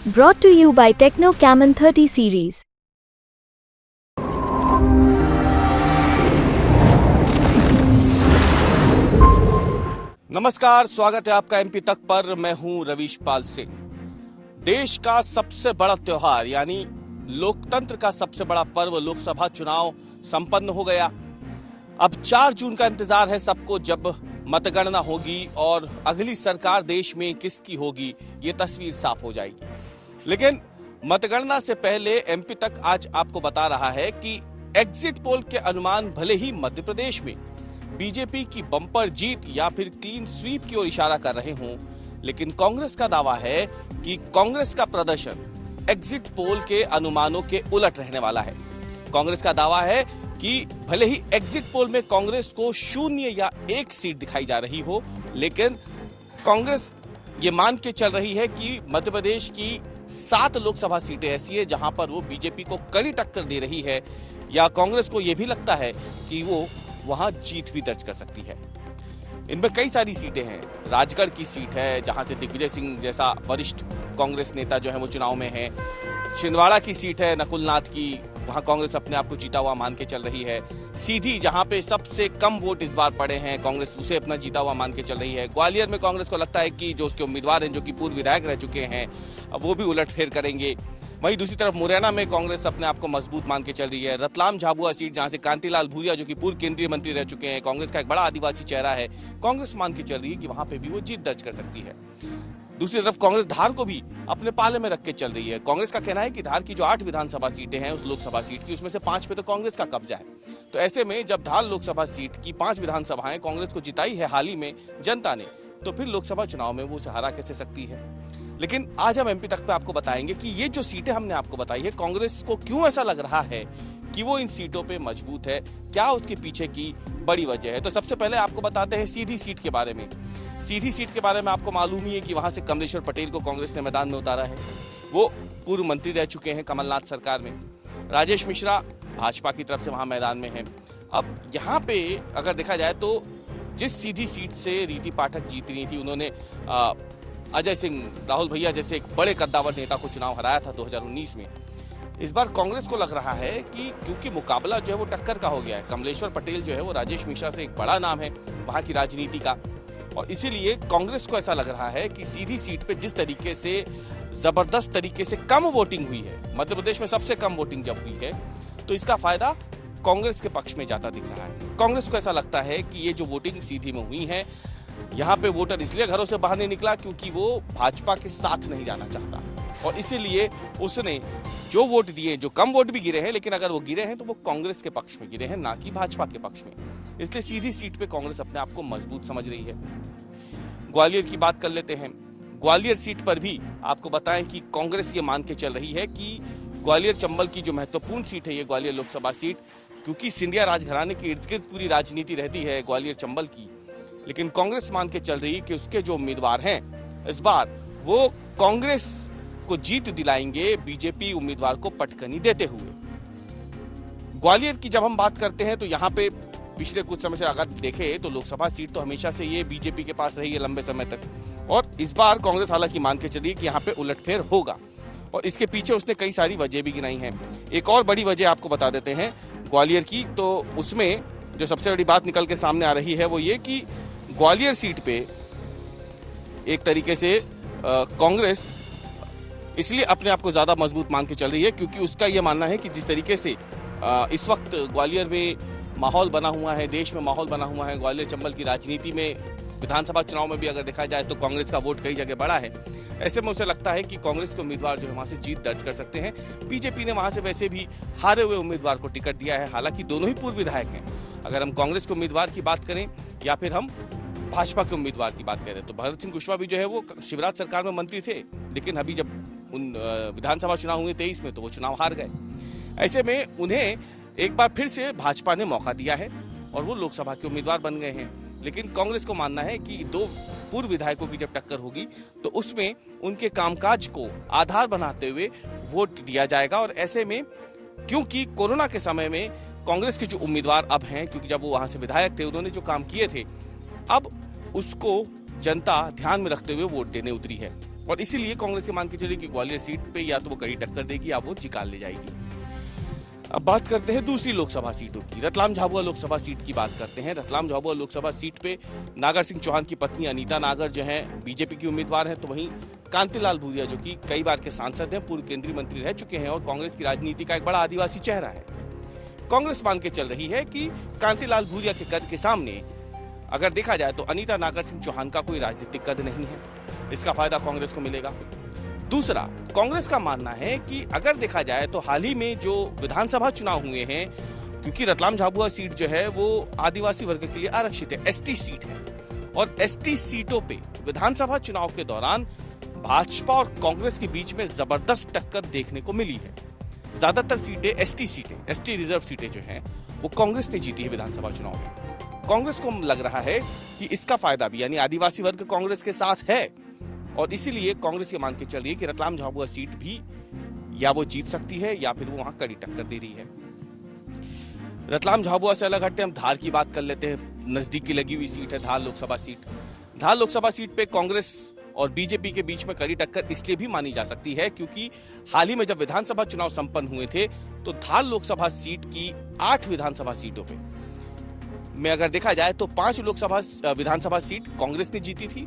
Brought to you by Techno Camon 30 series. नमस्कार, स्वागत है आपका एमपी तक पर। मैं हूं रवीश पाल सिंह। देश का सबसे बड़ा त्योहार यानी लोकतंत्र का सबसे बड़ा पर्व लोकसभा चुनाव संपन्न हो गया। अब 4 जून का इंतजार है सबको, जब मतगणना होगी और अगली सरकार देश में किसकी होगी ये तस्वीर साफ हो जाएगी। लेकिन मतगणना से पहले एमपी तक आज आपको बता रहा है कि एग्जिट पोल के अनुमान भले ही मध्य प्रदेश में बीजेपी की बम्पर जीत या फिर क्लीन स्वीप की ओर इशारा कर रहे हों, लेकिन कांग्रेस का दावा है कि कांग्रेस का प्रदर्शन एग्जिट पोल के अनुमानों के उलट रहने वाला है। कांग्रेस का दावा है कि भले ही एग्जिट पोल में कांग्रेस को 0 या 1 सीट दिखाई जा रही हो, लेकिन कांग्रेस ये मान के चल रही है कि मध्य प्रदेश की 7 लोकसभा सीटें ऐसी है जहां पर वो बीजेपी को कड़ी टक्कर दे रही है, या कांग्रेस को यह भी लगता है कि वो वहां जीत भी दर्ज कर सकती है। इनमें कई सारी सीटें हैं। राजगढ़ की सीट है जहां से दिग्विजय सिंह जैसा वरिष्ठ कांग्रेस नेता जो है वो चुनाव में है। छिंदवाड़ा की सीट है नकुलनाथ की, वहां कांग्रेस अपने आप को जीता हुआ मान के चल रही है। सीधी जहां पे सबसे कम वोट इस बार पड़े हैं, कांग्रेस उसे अपना जीता हुआ मान के चल रही है। ग्वालियर में कांग्रेस को लगता है कि जो उसके उम्मीदवार हैं, जो कि पूर्व विधायक रह चुके हैं, वो भी उलटफेर करेंगे। वहीं दूसरी तरफ मुरैना में कांग्रेस अपने आप को मजबूत मान के चल रही है। रतलाम झाबुआ सीट जहां से कांतिलाल भूरिया जो कि पूर्व केंद्रीय मंत्री रह चुके हैं, कांग्रेस का एक बड़ा आदिवासी चेहरा है, कांग्रेस मान के चल रही है कि वहां पे भी वो जीत दर्ज कर सकती है। दूसरी तरफ कांग्रेस धार को भी अपने पाले में रख के चल रही है। कांग्रेस का कहना है कि धार की जो 8 विधानसभा सीटें हैं उस लोकसभा सीट की, उसमें से 5 पे तो कांग्रेस का कब्जा है। तो ऐसे में जब धार लोकसभा सीट की 5 विधानसभाएं कांग्रेस को जिताई है हाल ही में जनता ने, तो फिर लोकसभा चुनाव में वो उसे हरा कैसे सकती है। लेकिन आज हम एमपी तक पे आपको बताएंगे कि ये जो सीटें हमने आपको बताई है, कांग्रेस को क्यों ऐसा लग रहा है कि वो इन सीटों पे मजबूत है, क्या उसके पीछे की बड़ी वजह है। तो सबसे पहले आपको बताते हैं सीधी सीट के बारे में। सीधी सीट के बारे में आपको मालूम ही है कि वहां से कमलेश्वर पटेल को कांग्रेस ने मैदान में उतारा है। वो पूर्व मंत्री रह चुके हैं कमलनाथ सरकार में। राजेश मिश्रा भाजपा की तरफ से वहां मैदान में है। अब यहाँ पे अगर देखा जाए तो जिस सीधी सीट से रीति पाठक जीत रही थी, उन्होंने अजय सिंह, राहुल भैया जैसे एक बड़े कद्दावर नेता को चुनाव हराया था 2019 में। इस बार कांग्रेस को लग रहा है कि क्योंकि मुकाबला जो है वो टक्कर का हो गया है, कमलेश्वर पटेल जो है वो राजेश मिश्रा से एक बड़ा नाम है वहां की राजनीति का, और इसीलिए कांग्रेस को ऐसा लग रहा है कि सीधी सीट पे जिस तरीके से जबरदस्त तरीके से कम वोटिंग हुई है, मध्य प्रदेश में सबसे कम वोटिंग जब हुई है, तो इसका फायदा कांग्रेस के पक्ष में जाता दिख रहा है। कांग्रेस को ऐसा लगता है कि ये जो वोटिंग सीधी में हुई है, यहाँ पे वोटर इसलिए घरों से बाहर नहीं निकला क्योंकि वो भाजपा के साथ नहीं जाना चाहता, और इसीलिए उसने जो वोट दिए, जो कम वोट भी गिरे हैं, लेकिन अगर वो गिरे हैं तो वो कांग्रेस के पक्ष में गिरे हैं, ना कि भाजपा के पक्ष में। इसलिए सीधी सीट पे कांग्रेस अपने आप को मजबूत समझ रही है। ग्वालियर की बात कर लेते हैं। ग्वालियर सीट पर भी आपको बताएं कि कांग्रेस ये मान के चल रही है कि ग्वालियर चंबल की जो महत्वपूर्ण सीट है, ये ग्वालियर लोकसभा सीट, क्योंकि सिंधिया राजघराने के इर्द गिर्द पूरी राजनीति रहती है ग्वालियर चंबल की, लेकिन कांग्रेस मान के चल रही है कि उसके जो उम्मीदवार हैं इस बार वो कांग्रेस को जीत दिलाएंगे बीजेपी उम्मीदवार को पटकनी देते हुए। ग्वालियर की जब हम बात करते हैं तो यहाँ पे पिछले कुछ समय से अगर देखें तो लोकसभा सीट तो हमेशा से ये बीजेपी के पास रही है लंबे समय तक, और इस बार कांग्रेस हालांकि मान के चली कि यहाँ पे उलटफेर होगा, और इसके पीछे उसने कई सारी वजह भी गिनाई हैं। एक और बड़ी वजह आपको बता देते हैं ग्वालियर की, तो उसमें जो सबसे बड़ी बात निकल के सामने आ रही है वो ये कि ग्वालियर सीट पे एक तरीके से कांग्रेस इसलिए अपने आप को ज्यादा मजबूत मान के चल रही है क्योंकि उसका यह मानना है कि जिस तरीके से इस वक्त ग्वालियर में माहौल बना हुआ है, देश में माहौल बना हुआ है, ग्वालियर चंबल की राजनीति में, विधानसभा चुनाव में भी अगर देखा जाए तो कांग्रेस का वोट कई जगह बड़ा है। ऐसे में उसे लगता है कि कांग्रेस के उम्मीदवार जो है वहां से जीत दर्ज कर सकते हैं। बीजेपी ने वहां से वैसे भी हारे हुए उम्मीदवार को टिकट दिया है, हालांकि दोनों ही पूर्व विधायक हैं। अगर हम कांग्रेस के उम्मीदवार की बात करें या फिर हम भाजपा के उम्मीदवार की बात करें तो भरत सिंह कुशवाहा भी जो है वो शिवराज सरकार में मंत्री थे, लेकिन अभी जब उन विधानसभा चुनाव हुए 23 में तो वो चुनाव हार गए। ऐसे में उन्हें एक बार फिर से भाजपा ने मौका दिया है और वो लोकसभा के उम्मीदवार बन गए हैं। लेकिन कांग्रेस को मानना है कि 2 पूर्व विधायकों की जब टक्कर होगी तो उसमें उनके कामकाज को आधार बनाते हुए वोट दिया जाएगा, और ऐसे में क्योंकि कोरोना के समय में कांग्रेस के जो उम्मीदवार अब हैं, क्योंकि जब वो वहां से विधायक थे उन्होंने जो काम किए थे, अब उसको जनता ध्यान में रखते हुए वोट देने उतरी है। और इसीलिए कांग्रेस ये मान के चली कि ग्वालियर सीट पे या तो वो कड़ी टक्कर देगी या वो निकाल ले जाएगी। अब बात करते हैं दूसरी लोकसभा सीटों की। रतलाम झाबुआ लोकसभा सीट की बात करते हैं। रतलाम झाबुआ लोकसभा सीट पे नागर सिंह चौहान की पत्नी अनीता नागर जो है बीजेपी की उम्मीदवार है, तो वहीं कांतिलाल भूरिया जो कि कई बार के सांसद हैं, पूर्व केंद्रीय मंत्री रह चुके हैं और कांग्रेस की राजनीति का एक बड़ा आदिवासी चेहरा है। कांग्रेस मान के चल रही है कि कांतिलाल भूरिया के कद के सामने अगर देखा जाए तो अनीता नागर सिंह चौहान का कोई राजनीतिक कद नहीं है। इसका फायदा कांग्रेस को मिलेगा। दूसरा, कांग्रेस का मानना है कि अगर देखा जाए तो हाल ही में जो विधानसभा चुनाव हुए हैं, क्योंकि रतलाम झाबुआ सीट जो है वो आदिवासी वर्ग के लिए आरक्षित है, एसटी सीट है, और एसटी सीटों पे विधानसभा चुनाव के दौरान भाजपा और कांग्रेस के बीच में जबरदस्त टक्कर देखने को मिली है। ज्यादातर सीटें एसटी रिजर्व सीटें जो हैं वो कांग्रेस ने जीती है विधानसभा चुनाव में। कांग्रेस को लग रहा है कि इसका फायदा भी, यानी आदिवासी वर्ग कांग्रेस के साथ है, और इसीलिए कांग्रेस ये मान के चल रही है कि रतलाम झाबुआ सीट भी या वो जीत सकती है या फिर वो वहां कड़ी टक्कर दे रही है। रतलाम झाबुआ से अलग हटते हम धार की बात कर लेते हैं। नजदीक की लगी हुई सीट है धार लोकसभा सीट। धार लोकसभा सीट पे कांग्रेस और बीजेपी के बीच में कड़ी टक्कर इसलिए भी मानी जा सकती है क्योंकि हाल ही में जब विधानसभा चुनाव संपन्न हुए थे तो धार लोकसभा सीट की 8 विधानसभा सीटों पे में अगर देखा जाए तो 5 लोकसभा विधानसभा सीट कांग्रेस ने जीती थी,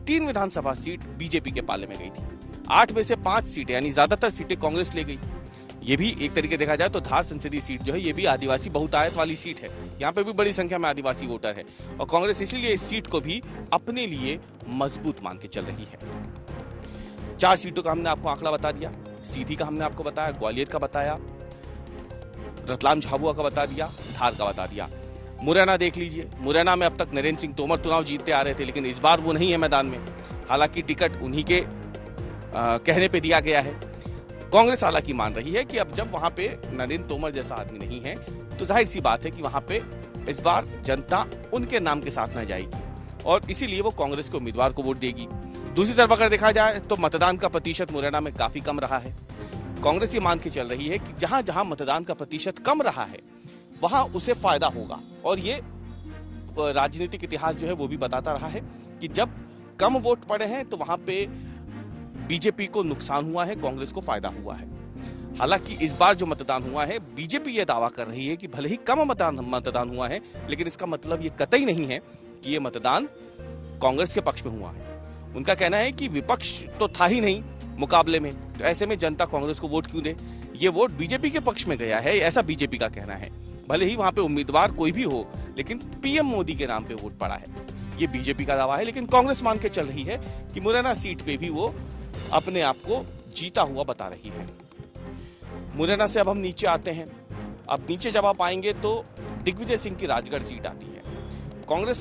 3 विधानसभा सीट बीजेपी के पाले में गई थी। 8 में से 5 सीटें यानी ज्यादातर सीटें कांग्रेस ले गई। ये भी एक तरीके देखा जाए तो धार संसदीय सीट जो है ये भी आदिवासी बहुतायत वाली सीट है। यहाँ पे भी बड़ी संख्या में आदिवासी वोटर है और कांग्रेस इसलिए इस सीट को भी अपने लिए मजबूत मान के चल रही है। 4 सीटों का हमने आपको आंकड़ा बता दिया। सीधी का हमने आपको बताया, ग्वालियर का बताया, रतलाम झाबुआ का बता दिया, धार का बता दिया। मुरैना देख लीजिए। मुरैना में अब तक नरेंद्र सिंह तोमर चुनाव जीतते आ रहे थे, लेकिन इस बार वो नहीं है मैदान में। हालांकि टिकट उन्हीं के कहने पे दिया गया है। कांग्रेस हालांकि मान रही है कि अब जब वहां पे नरेंद्र तोमर जैसा आदमी नहीं है तो जाहिर सी बात है कि वहां पे इस बार जनता उनके नाम के साथ न जाएगी और इसीलिए वो कांग्रेस के उम्मीदवार को वोट देगी। दूसरी तरफ अगर देखा जाए तो मतदान का प्रतिशत मुरैना में काफी कम रहा है। कांग्रेस ये मान के चल रही है कि जहां जहां मतदान का प्रतिशत कम रहा है वहां उसे फायदा होगा, और ये राजनीतिक इतिहास जो है वो भी बताता रहा है कि जब कम वोट पड़े हैं तो वहां पे बीजेपी को नुकसान हुआ है, कांग्रेस को फायदा हुआ है। हालांकि इस बार जो मतदान हुआ है बीजेपी ये दावा कर रही है कि भले ही कम मतदान हुआ है, लेकिन इसका मतलब ये कतई नहीं है कि ये मतदान कांग्रेस के पक्ष में हुआ है। उनका कहना है कि विपक्ष तो था ही नहीं मुकाबले में, तो ऐसे में जनता कांग्रेस को वोट क्यों दे। ये वोट बीजेपी के पक्ष में गया है, ऐसा बीजेपी का कहना है। भले ही वहां पे उम्मीदवार कोई भी हो, लेकिन पीएम मोदी के नाम पे वोट पड़ा है, ये बीजेपी का दावा है। लेकिन कांग्रेस मान के चल रही है कि मुरैना सीट पे भी वो अपने आप को जीता हुआ बता रही है। मुरैना से अब हम नीचे आते हैं। अब नीचे जब आप आएंगे तो दिग्विजय सिंह की राजगढ़ सीट आती है। कांग्रेस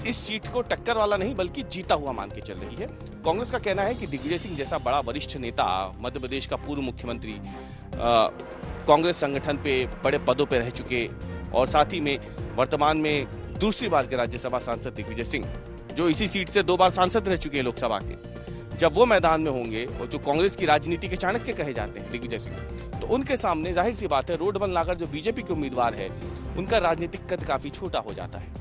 इस सीट को टक्कर वाला नहीं बल्कि जीता हुआ मान के चल रही है। कांग्रेस का कहना है कि दिग्विजय सिंह जैसा बड़ा वरिष्ठ नेता, मध्य प्रदेश का पूर्व मुख्यमंत्री, कांग्रेस संगठन पे बड़े पदों पे रह चुके और साथ ही में वर्तमान में दूसरी बार के राज्यसभा सांसद दिग्विजय सिंह, जो इसी सीट से 2 बार सांसद रह चुके हैं लोकसभा के, जब वो मैदान में होंगे और जो कांग्रेस की राजनीति के चाणक्य कहे जाते हैं दिग्विजय सिंह, तो उनके सामने जाहिर सी बात है रोडबल नागर जो बीजेपी के उम्मीदवार है उनका राजनीतिक कद काफी छोटा हो जाता है।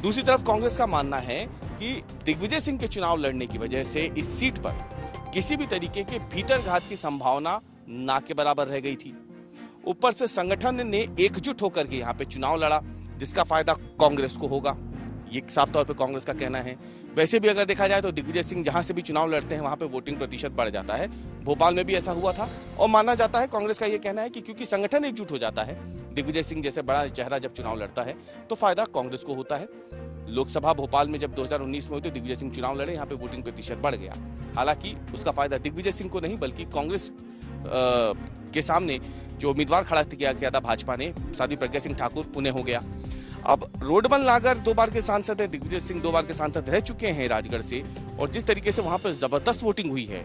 दूसरी तरफ कांग्रेस का मानना है कि दिग्विजय सिंह के चुनाव लड़ने की वजह से इस सीट पर किसी भी तरीके के भीतरघात की संभावना ना के बराबर रह गई थी। ऊपर से संगठन ने एकजुट होकर के यहाँ पे चुनाव लड़ा, जिसका फायदा कांग्रेस को होगा, ये साफ तौर पे कांग्रेस का कहना है। वैसे भी अगर देखा जाए तो दिग्विजय सिंह जहां से भी चुनाव लड़ते हैं वहां पे वोटिंग प्रतिशत बढ़ जाता है। भोपाल में भी ऐसा हुआ था और माना जाता है, कांग्रेस का ये कहना है कि क्योंकि संगठन एकजुट हो जाता है, दिग्विजय सिंह जैसे बड़ा चेहरा जब चुनाव लड़ता है तो फायदा कांग्रेस को होता है। लोकसभा भोपाल में जब 2019 में हुई तो दिग्विजय सिंह चुनाव लड़े, यहाँ पे वोटिंग प्रतिशत बढ़ गया। हालांकि उसका फायदा दिग्विजय सिंह को नहीं बल्कि कांग्रेस के सामने जो उम्मीदवार खड़ा किया था भाजपा ने, साध्वी प्रज्ञा सिंह ठाकुर, उन्हें हो गया। अब रोडबल नागर 2 बार के सांसद हैं, दिग्विजय सिंह 2 बार के सांसद रह चुके हैं राजगढ़ से, और जिस तरीके से वहां पर जबरदस्त वोटिंग हुई है,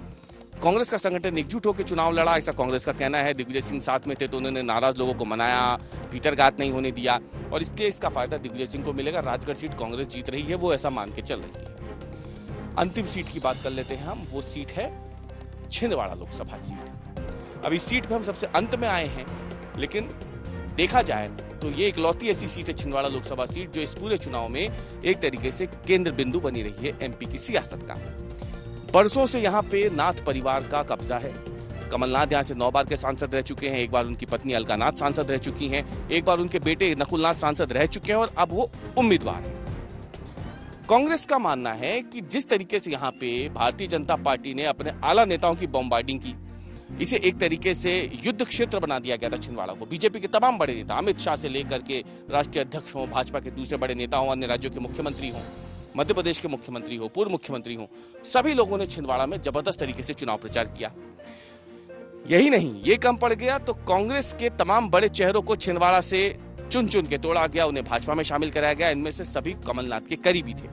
कांग्रेस का संगठन एकजुट होकर चुनाव लड़ा, ऐसा कांग्रेस का कहना है। दिग्विजय सिंह साथ में थे तो उन्होंने नाराज लोगों को मनाया, भीतरघात नहीं होने दिया, और इसलिए इसका फायदा दिग्विजय सिंह को मिलेगा। राजगढ़ सीट कांग्रेस जीत रही है, वो ऐसा मान के चल रही है। अंतिम सीट की बात कर लेते हैं हम, वो सीट है छिंदवाड़ा लोकसभा सीट। अब इस सीट पर हम सबसे अंत में आए हैं, लेकिन देखा जाए तो ये इकलौती ऐसी सीट है छिंदवाड़ा लोकसभा सीट जो इस पूरे चुनाव में एक तरीके से केंद्र बिंदु बनी रही है एमपी की सियासत का। बरसों से यहाँ पे नाथ परिवार का कब्जा है। कमलनाथ यहाँ से 9 बार के सांसद रह चुके हैं, एक बार उनकी पत्नी अलकानाथ सांसद रह चुकी हैं, एक बार उनके बेटे नकुलनाथ सांसद रह चुके हैं और अब वो उम्मीदवार हैं। कांग्रेस का मानना है कि जिस तरीके से यहाँ पे भारतीय जनता पार्टी ने अपने आला नेताओं की बॉम्बार्डिंग की, इसे एक तरीके से युद्ध क्षेत्र बना दिया गया था छिंदवाड़ा को। बीजेपी के तमाम बड़े नेता, अमित शाह से लेकर के राष्ट्रीय अध्यक्ष हों, भाजपा के दूसरे बड़े नेता हों, अन्य राज्यों के मुख्यमंत्री हों, मध्य प्रदेश के मुख्यमंत्री हो, पूर्व मुख्यमंत्री हो, सभी लोगों ने छिंदवाड़ा में जबरदस्त तरीके से चुनाव प्रचार किया। यही नहीं, ये कम पड़ गया तो कांग्रेस के तमाम बड़े चेहरों को छिंदवाड़ा से चुन चुन के तोड़ा गया, उन्हें भाजपा में शामिल कराया गया। इनमें से सभी कमलनाथ के करीबी थे।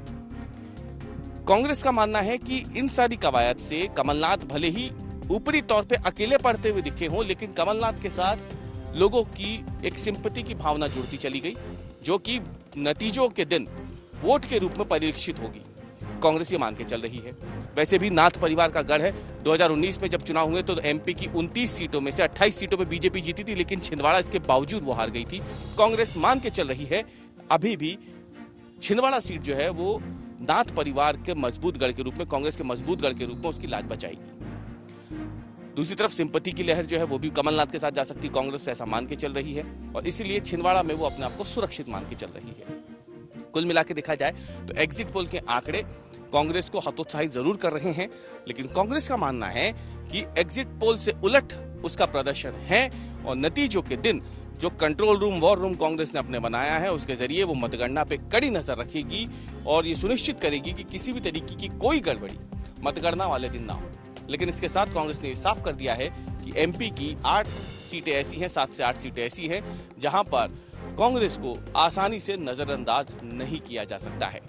कांग्रेस का मानना है कि इन सारी कवायद से कमलनाथ भले ही ऊपरी तौर पे अकेले पड़ते हुए दिखे हों, लेकिन कमलनाथ के साथ लोगों की एक सिंपैथी की भावना जुड़ती चली गई, जो कि नतीजों के दिन वोट के रूप में परीक्षित होगी। कांग्रेस ये मान के चल रही है। वैसे भी नाथ परिवार का गढ़ है। 2019 में जब चुनाव हुए तो एमपी की 29 सीटों में से 28 सीटों पे बीजेपी जीती थी, लेकिन छिंदवाड़ा इसके बावजूद वो हार गई थी। कांग्रेस मान के चल रही है अभी भी छिंदवाड़ा सीट जो है वो नाथ परिवार के मजबूत गढ़ के रूप में, कांग्रेस के मजबूत गढ़ के रूप में उसकी लाज बचाएगी। दूसरी तरफ सिंपैथी की लहर जो है वो भी कमलनाथ के साथ जा सकती, कांग्रेस ऐसा मान के चल रही है और इसीलिए छिंदवाड़ा में वो अपने आप को सुरक्षित मान के चल रही है। कुल मिला के देखा जाए तो एग्जिट पोल के आंकड़े कांग्रेस को हतोत्साहित जरूर कर रहे हैं, लेकिन कांग्रेस का मानना है कि एग्जिट पोल से उलट उसका प्रदर्शन है और नतीजों के दिन जो control room, war room Congress ने अपने बनाया है, उसके जरिए वो मतगणना पे कड़ी नजर रखेगी और ये सुनिश्चित करेगी कि किसी भी तरीके की कोई गड़बड़ी मतगणना वाले दिन ना हो। लेकिन इसके साथ कांग्रेस ने साफ कर दिया है कि एमपी की 8 सीटें ऐसी हैं, 7 से 8 सीटें ऐसी हैं जहां पर कांग्रेस को आसानी से नजरअंदाज नहीं किया जा सकता है।